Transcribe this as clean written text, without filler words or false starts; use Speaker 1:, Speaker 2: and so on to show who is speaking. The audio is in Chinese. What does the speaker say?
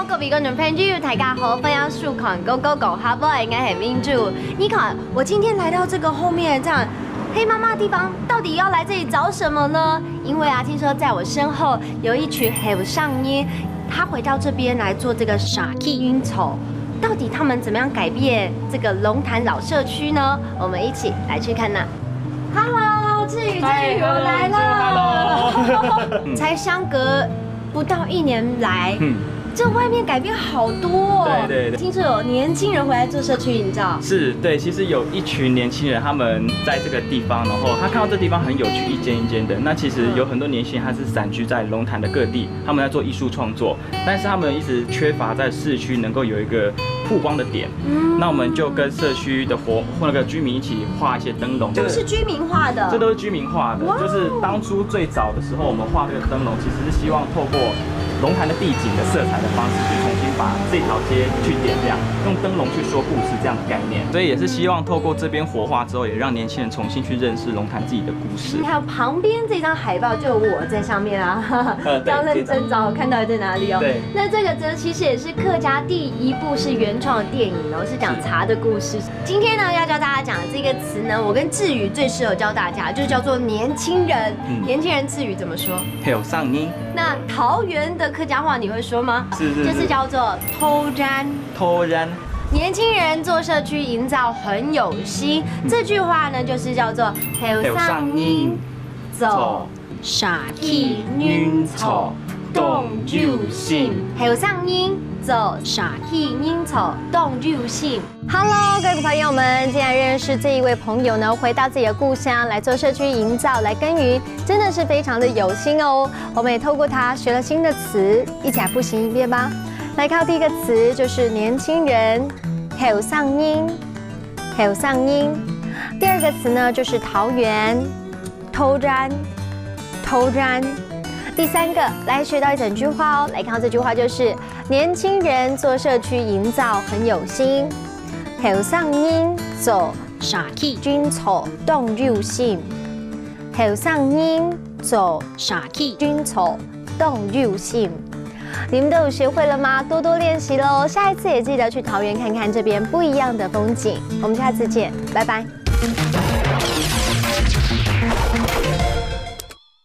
Speaker 1: 各位观众朋友，大家好，欢迎收看《Go Go Go》哈不，应该很民主。你看，我今天来到这个后面这样黑麻麻的地方，到底要来这里找什么呢？因为啊，听说在我身后有一群黑上音，他回到这边来做这个傻 K 晕丑。到底他们怎么样改变这个龙潭老社区呢？我们一起来去看呐。Hello， 志宇，我来了。才相隔不到1年来。这外面改变好多哦！
Speaker 2: 对，
Speaker 1: 听说有年轻人回来做社区营造，
Speaker 2: 是对。其实有一群年轻人，他们在这个地方，然后他看到这地方很有趣，一间一间的。那其实有很多年轻人，他是散居在龙潭的各地，他们在做艺术创作，但是他们一直缺乏在市区能够有一个曝光的点。那我们就跟社区的那个居民一起画一些灯笼，
Speaker 1: 这是居民画的，
Speaker 2: 这都是居民画的。就是当初最早的时候，我们画这个灯笼，其实是希望透过龙潭的地景的色彩的方式，去重新把这条街去点亮，用灯笼去说故事这样的概念。所以也是希望透过这边活化之后，也让年轻人重新去认识龙潭自己的故事。
Speaker 1: 你看旁边这张海报就有我在上面啊，要认真找我看到底在哪里哦。
Speaker 2: 对，
Speaker 1: 那这个呢其实也是客家第一部是原创的电影哦，是讲茶的故事。今天呢要教大家讲的这个词呢，我跟志宇最适合教大家，就叫做年轻人。年轻人志宇怎么说？
Speaker 2: 有上音。
Speaker 1: 那桃园的客家话你会说吗？
Speaker 2: 是，
Speaker 1: 就是叫做偷沾。
Speaker 2: 偷沾。
Speaker 1: 年轻人做社区营造很有心，这句话呢就是叫做有上音走傻 K 晕丑动入心，有上音走傻 K 晕丑动入心。Hello， 各位朋友们，既然认识这一位朋友呢，回到自己的故乡来做社区营造，来耕耘，真的是非常的有心哦。我们也透过他学了新的词，一起来复习一遍吧。来看第一个词就是年轻人，有上音，有上音。第二个词呢就是桃园，偷沾，偷沾。第三个来学到一整句话哦，来看到这句话就是年轻人做社区营造很有心，有上音走傻 K 军丑动入心，有上音走傻 K 军丑动入心。你们都有学会了吗？多多练习喽！下一次也记得去桃园看看这边不一样的风景。我们下次见，拜拜。